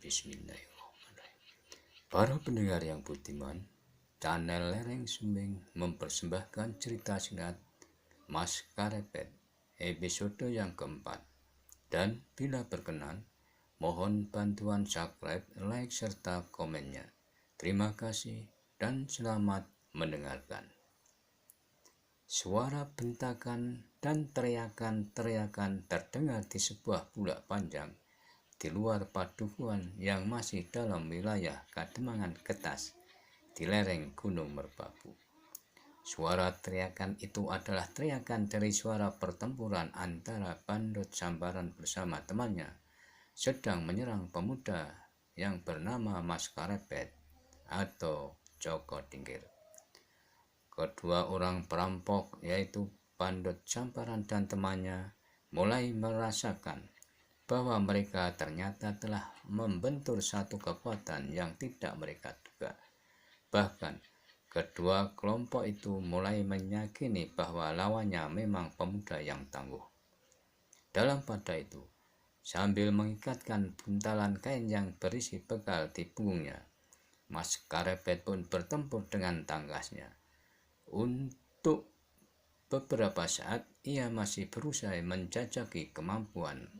Bismillahirrahmanirrahim. Para pendengar yang budiman, channel Lereng Sumbing mempersembahkan cerita singkat Mas Karepet episode yang keempat. Dan bila berkenan, mohon bantuan subscribe, like, serta komennya. Terima kasih dan selamat mendengarkan. Suara bentakan dan teriakan-teriakan terdengar di sebuah bulak panjang di luar padukuhan yang masih dalam wilayah Kademangan Getas di lereng Gunung Merbabu. Suara teriakan itu adalah teriakan dari suara pertempuran antara Bandot Sambaran bersama temannya sedang menyerang pemuda yang bernama Mas Karepet atau Joko Tingkir. Kedua orang perampok yaitu Bandot Sambaran dan temannya mulai merasakan bahwa mereka ternyata telah membentur satu kekuatan yang tidak mereka duga. Bahkan, kedua kelompok itu mulai meyakini bahwa lawannya memang pemuda yang tangguh. Dalam pada itu, sambil mengikatkan buntalan kain yang berisi bekal di punggungnya, Mas Karepet pun bertempur dengan tangkasnya. Untuk beberapa saat, ia masih berusaha menjajaki kemampuan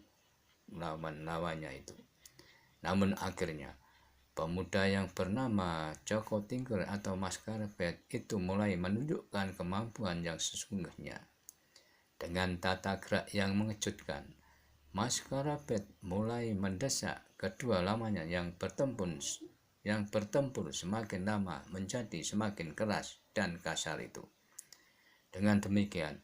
lawan-lawannya itu. Namun akhirnya, pemuda yang bernama Joko Tingkir atau Mas Karepet itu mulai menunjukkan kemampuan yang sesungguhnya. Dengan tata gerak yang mengejutkan, Mas Karepet mulai mendesak kedua lawannya yang bertempur semakin lama menjadi semakin keras dan kasar itu. Dengan demikian,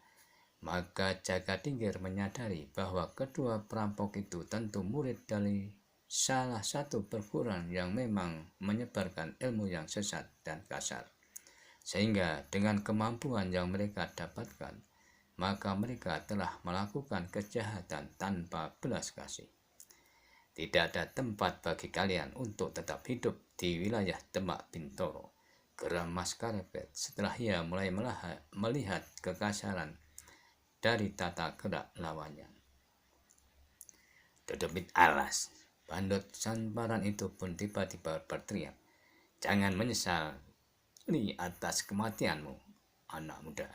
maka Jaka Tingkir menyadari bahwa kedua perampok itu tentu murid dari salah satu perguruan yang memang menyebarkan ilmu yang sesat dan kasar. Sehingga dengan kemampuan yang mereka dapatkan, maka mereka telah melakukan kejahatan tanpa belas kasih. Tidak ada tempat bagi kalian untuk tetap hidup di wilayah Demak Bintoro, geram Mas Karepet setelah ia mulai melihat kekasaran dari tata gerak lawannya. Dedebit alas, Bandot Sambaran itu pun tiba-tiba berteriak, "Jangan menyesal di atas kematianmu, anak muda."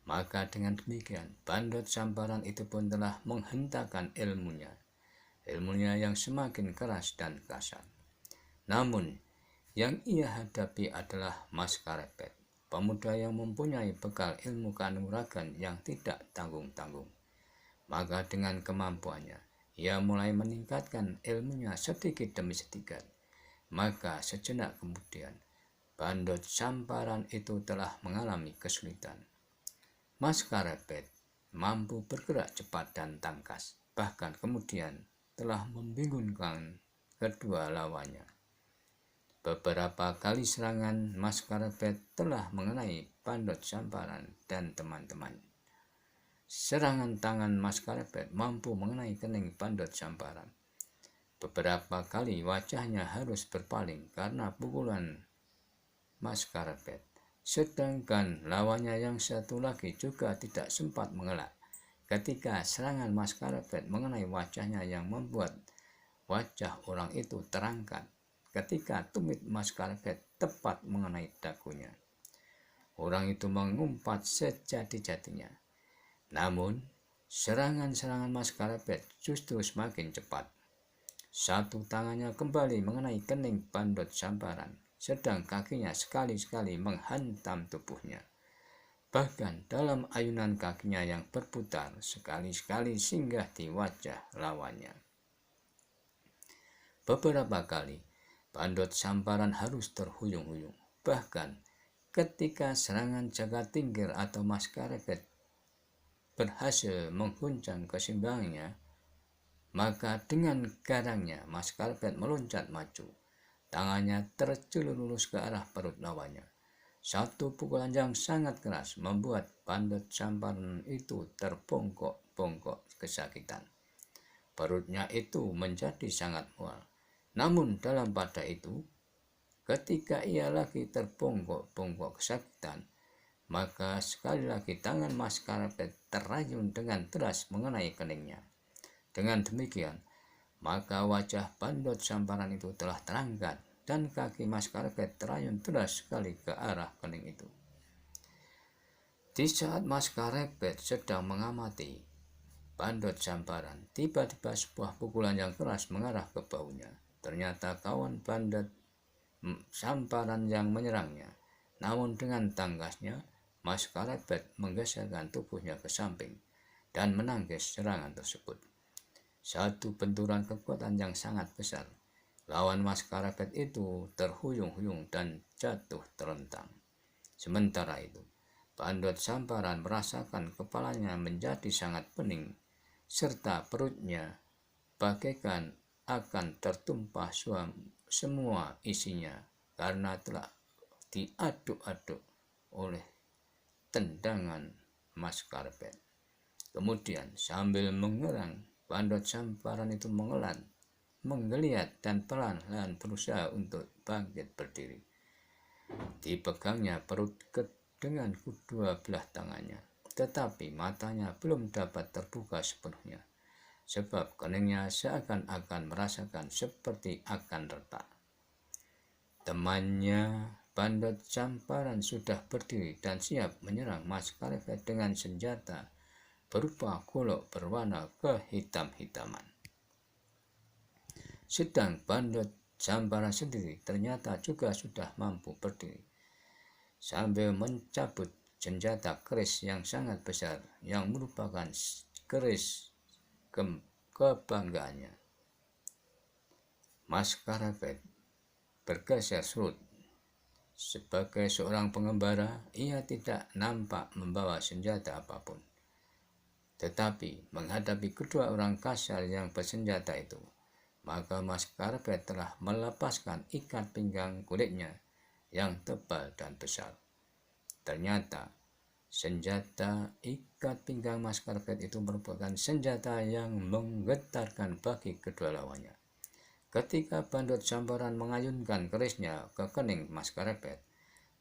Maka dengan demikian, Bandot Sambaran itu pun telah menghentakkan ilmunya yang semakin keras dan kasar. Namun, yang ia hadapi adalah Mas Karepet, pemuda yang mempunyai bekal ilmu kanuragan yang tidak tanggung-tanggung. Maka dengan kemampuannya, ia mulai meningkatkan ilmunya sedikit demi sedikit. Maka sejenak kemudian, Bandot Sambaran itu telah mengalami kesulitan. Mas Karepet mampu bergerak cepat dan tangkas, bahkan kemudian telah membingungkan kedua lawannya. Beberapa kali serangan Mas Karepet telah mengenai Bandot Sambaran dan teman-teman. Serangan tangan Mas Karepet mampu mengenai kening Bandot Sambaran. Beberapa kali wajahnya harus berpaling karena pukulan Mas Karepet. Sedangkan lawannya yang satu lagi juga tidak sempat mengelak ketika serangan Mas Karepet mengenai wajahnya yang membuat wajah orang itu terangkat ketika tumit Mas Karepet tepat mengenai dagunya. Orang itu mengumpat sejati-jatinya. Namun, serangan-serangan Mas Karepet justru semakin cepat. Satu tangannya kembali mengenai kening Bandot Sambaran, sedang kakinya sekali-sekali menghantam tubuhnya. Bahkan dalam ayunan kakinya yang berputar, sekali-sekali singgah di wajah lawannya. Beberapa kali, Bandot Sambaran harus terhuyung-huyung. Bahkan ketika serangan Jaka Tingkir atau Mas Karepet berhasil mengguncang keseimbangannya, maka dengan garangnya Mas Karepet meloncat maju. Tangannya terjulur lurus ke arah perut lawannya. Satu pukulan yang sangat keras membuat Bandot Sambaran itu terbongkok-bongkok kesakitan. Perutnya itu menjadi sangat mual. Namun dalam pada itu, ketika ia lagi terbongkok-bongkok kesakitan, maka sekali lagi tangan Mas Karepet terayun dengan deras mengenai keningnya. Dengan demikian, maka wajah Bandot Samparan itu telah terangkat dan kaki Mas Karpet terayun deras sekali ke arah kening itu. Di saat Mas Karpet sedang mengamati Bandot Samparan, tiba-tiba sebuah pukulan yang keras mengarah ke bahunya. Ternyata kawan Bandot Samparan yang menyerangnya. Namun dengan tangkasnya, Mas Karpet menggeserkan tubuhnya ke samping dan menangkis serangan tersebut. Satu benturan kekuatan yang sangat besar. Lawan Mas Karpet itu terhuyung-huyung dan jatuh terlentang. Sementara itu, Bandot Samparan merasakan kepalanya menjadi sangat pening, serta perutnya bagaikan akan tertumpah semua isinya karena telah diaduk-aduk oleh tendangan Mas Karpet. Kemudian sambil mengerang, Bandot Samparan itu menggeliat dan pelan-pelan berusaha untuk bangkit berdiri. Dipegangnya perut dengan kedua belah tangannya, tetapi matanya belum dapat terbuka sepenuhnya, sebab keningnya seakan-akan merasakan seperti akan retak. Temannya Bandot Samparan sudah berdiri dan siap menyerang Mas Karpet dengan senjata berupa golok berwarna kehitam-hitaman. Sedang Bandot Samparan sendiri ternyata juga sudah mampu berdiri, sambil mencabut senjata keris yang sangat besar yang merupakan keris kebanggaannya. Mas Karpet bergeser surut. Sebagai seorang pengembara, ia tidak nampak membawa senjata apapun. Tetapi menghadapi kedua orang kasar yang bersenjata itu, maka Mas Karpet telah melepaskan ikat pinggang kulitnya yang tebal dan besar. Ternyata senjata ikat pinggang Mas Karpet itu merupakan senjata yang menggetarkan bagi kedua lawannya. Ketika Bandot Samparan mengayunkan kerisnya ke kening Mas Karpet,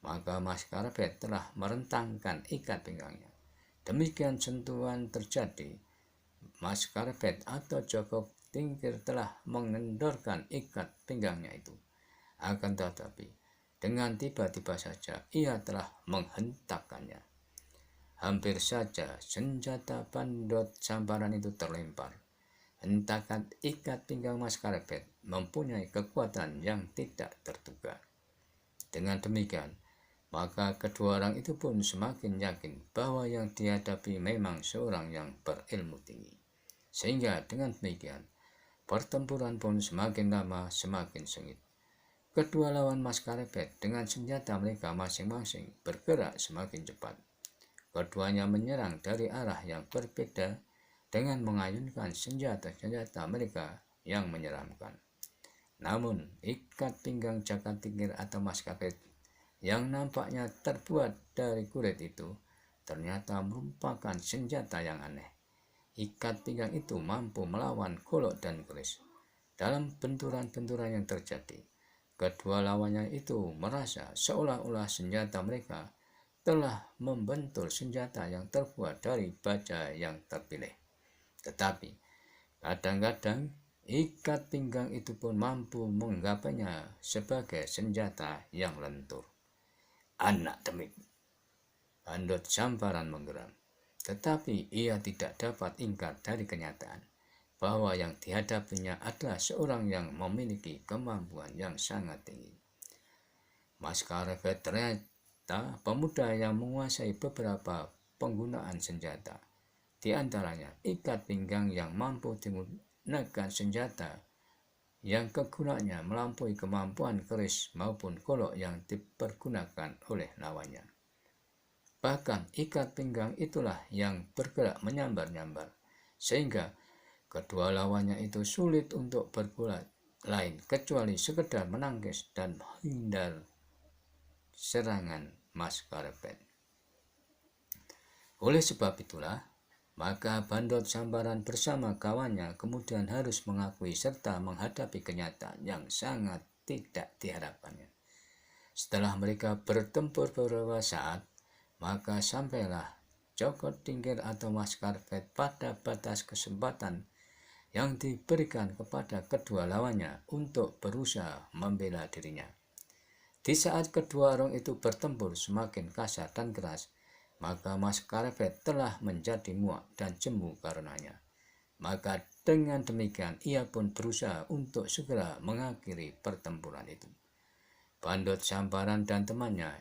maka Mas Karpet telah merentangkan ikat pinggangnya. Demikian sentuhan terjadi, Mas Karpet atau Joko Tingkir telah mengendorkan ikat pinggangnya itu. Akan tetapi, dengan tiba-tiba saja ia telah menghentakkannya. Hampir saja senjata Bandot Samparan itu terlempar. Hentakan ikat pinggang Mas Karpet mempunyai kekuatan yang tidak terduga. Dengan demikian, maka kedua orang itu pun semakin yakin bahwa yang dihadapi memang seorang yang berilmu tinggi. Sehingga dengan demikian, pertempuran pun semakin lama semakin sengit. Kedua lawan Mas Karpet dengan senjata mereka masing-masing bergerak semakin cepat. Keduanya menyerang dari arah yang berbeda dengan mengayunkan senjata-senjata mereka yang menyeramkan. Namun, ikat pinggang Jaka Tingkir atau Mas Karpet yang nampaknya terbuat dari kulit itu ternyata merupakan senjata yang aneh. Ikat pinggang itu mampu melawan golok dan keris. Dalam benturan-benturan yang terjadi, kedua lawannya itu merasa seolah-olah senjata mereka telah membentur senjata yang terbuat dari baja yang terpilih. Tetapi kadang-kadang ikat pinggang itu pun mampu menggapainya sebagai senjata yang lentur. Anak demit, Bandot Samparan menggeram. Tetapi ia tidak dapat ingkar dari kenyataan bahwa yang dihadapinya adalah seorang yang memiliki kemampuan yang sangat tinggi. Mas Karpet ternyata pemuda yang menguasai beberapa penggunaan senjata. Di antaranya ikat pinggang yang mampu digunakan senjata yang kegunaannya melampaui kemampuan keris maupun golok yang dipergunakan oleh lawannya. Bahkan ikat pinggang itulah yang bergerak menyambar-nyambar, sehingga kedua lawannya itu sulit untuk berbuat lain kecuali sekedar menangkis dan menghindar serangan Mas Karpet. Oleh sebab itulah, maka Bandot Samparan bersama kawannya kemudian harus mengakui serta menghadapi kenyataan yang sangat tidak diharapkannya. Setelah mereka bertempur beberapa saat, maka sampailah Joko Tingkir atau Mas Karpet pada batas kesempatan yang diberikan kepada kedua lawannya untuk berusaha membela dirinya. Di saat kedua orang itu bertempur semakin kasar dan keras, maka Mas Karepet telah menjadi muak dan jemu karenanya. Maka dengan demikian ia pun berusaha untuk segera mengakhiri pertempuran itu. Bandot Sambaran dan temannya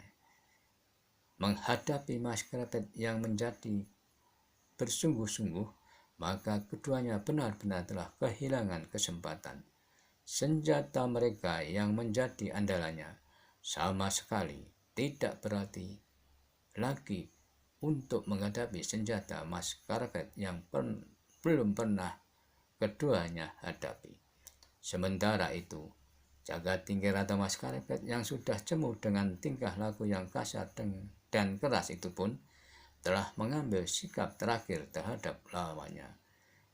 menghadapi Mas Karepet yang menjadi bersungguh-sungguh, maka keduanya benar-benar telah kehilangan kesempatan. Senjata mereka yang menjadi andalannya sama sekali tidak berarti lagi untuk menghadapi senjata Mas Karepet yang belum pernah keduanya hadapi. Sementara itu, Jagadtingkir atau Mas Karepet yang sudah jemu dengan tingkah laku yang kasar dan keras itu pun telah mengambil sikap terakhir terhadap lawannya.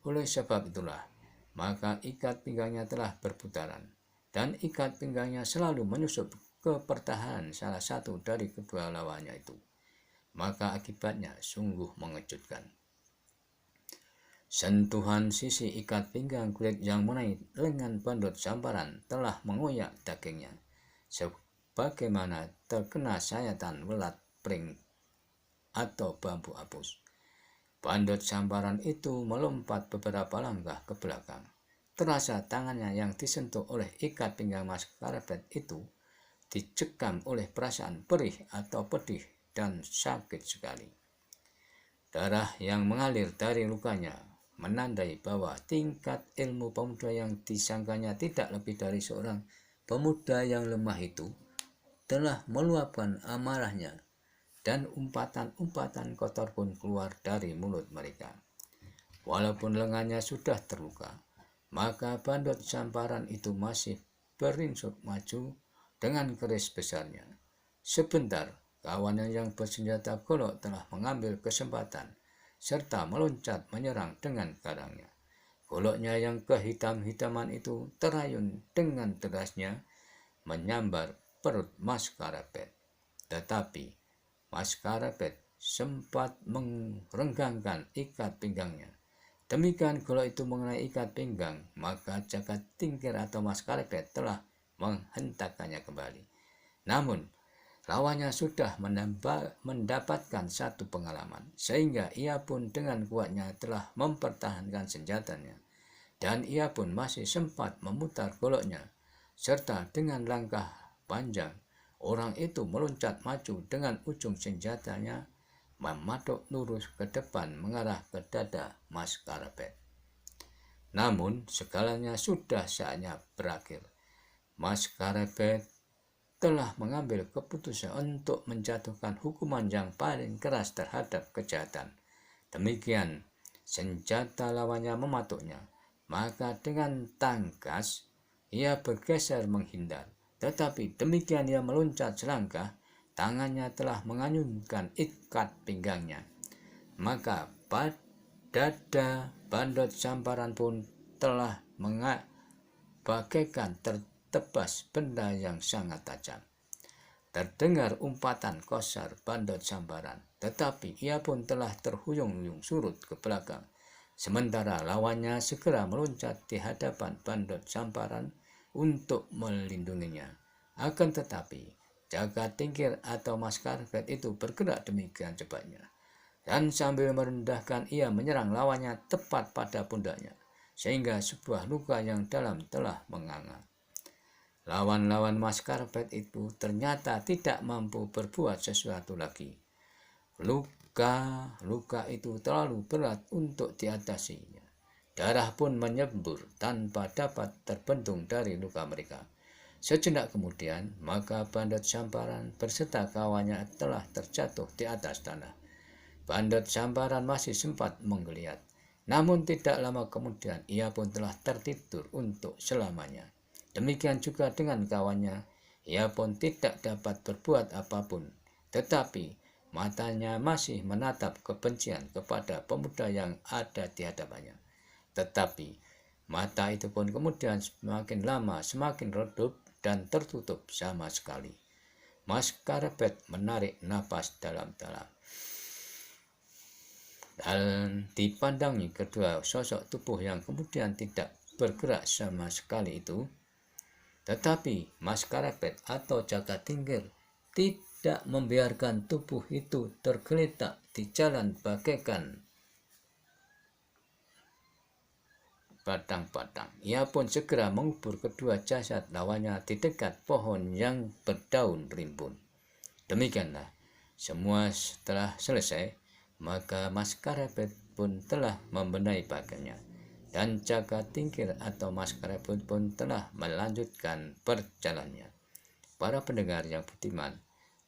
Oleh sebab itulah, maka ikat pinggangnya telah berputaran, dan ikat pinggangnya selalu menyusup ke pertahanan salah satu dari kedua lawannya itu. Maka akibatnya sungguh mengejutkan. Sentuhan sisi ikat pinggang kulit yang mengenai lengan Bandot Sambaran telah mengoyak dagingnya, sebagaimana terkena sayatan welat pring atau bambu apus. Bandot Sambaran itu melompat beberapa langkah ke belakang. Terasa tangannya yang disentuh oleh ikat pinggang Mas Karepet itu dicekam oleh perasaan perih atau pedih dan sakit sekali. Darah yang mengalir dari lukanya menandai bahwa tingkat ilmu pemuda yang disangkanya tidak lebih dari seorang pemuda yang lemah itu telah meluapkan amarahnya, dan umpatan-umpatan kotor pun keluar dari mulut mereka. Walaupun lengannya sudah terluka, maka Bandot Sambaran itu masih beringsut maju dengan keris besarnya. Sebentar, kawannya yang bersenjata golok telah mengambil kesempatan serta meloncat menyerang dengan garangnya. Goloknya yang kehitam-hitaman itu terayun dengan derasnya menyambar perut Mas Karepet. Tetapi Mas Karepet sempat merenggangkan ikat pinggangnya. Demikian golok itu mengenai ikat pinggang, maka Jagadtingkir atau Mas Karepet telah menghentakkannya kembali. Namun, lawannya sudah mendapatkan satu pengalaman, sehingga ia pun dengan kuatnya telah mempertahankan senjatanya, dan ia pun masih sempat memutar goloknya, serta dengan langkah panjang, orang itu meloncat maju dengan ujung senjatanya memadok lurus ke depan mengarah ke dada Mas Karepet. Namun, segalanya sudah saatnya berakhir. Mas Karepet telah mengambil keputusan untuk menjatuhkan hukuman yang paling keras terhadap kejahatan. Demikian, senjata lawannya mematuknya, maka dengan tangkas ia bergeser menghindar. Tetapi demikian ia meloncat selangkah, tangannya telah mengayunkan ikat pinggangnya. Maka dada Bandot Sambaran pun telah bagaikan tertebas benda yang sangat tajam. Terdengar umpatan kosar Bandot Sambaran, tetapi ia pun telah terhuyung-huyung surut ke belakang. Sementara lawannya segera meloncat di hadapan Bandot Sambaran untuk melindunginya. Akan tetapi, Jagadtingkir atau Mas Karepet itu bergerak demikian cepatnya, dan sambil merendahkan ia menyerang lawannya tepat pada pundaknya, sehingga sebuah luka yang dalam telah menganga. Lawan-lawan Mas Karepet itu ternyata tidak mampu berbuat sesuatu lagi. Luka itu terlalu berat untuk diatasinya. Darah pun menyembur tanpa dapat terbendung dari luka mereka. Sejenak kemudian, maka Bandot Sambaran berserta kawannya telah terjatuh di atas tanah. Bandot Sambaran masih sempat menggeliat, namun tidak lama kemudian ia pun telah tertidur untuk selamanya. Demikian juga dengan kawannya, ia pun tidak dapat berbuat apapun, tetapi matanya masih menatap kebencian kepada pemuda yang ada di hadapannya. Tetapi mata itu pun kemudian semakin lama semakin redup dan tertutup sama sekali. Mas Karepet menarik napas dalam-dalam. Dan dipandangi kedua sosok tubuh yang kemudian tidak bergerak sama sekali itu, tetapi Maskarepet atau Jakatingkir tidak membiarkan tubuh itu tergeletak di jalan bagaikan batang-batang. Ia pun segera mengubur kedua jasad lawannya di dekat pohon yang berdaun rimbun. Demikianlah, semua setelah selesai, maka Maskarepet pun telah membenahi pakaiannya, dan Jakatingkir atau Maskarepet pun telah melanjutkan perjalanannya. Para pendengar yang budiman,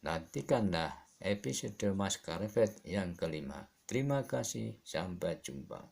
nantikanlah episode Maskarepet yang kelima. Terima kasih, sampai jumpa.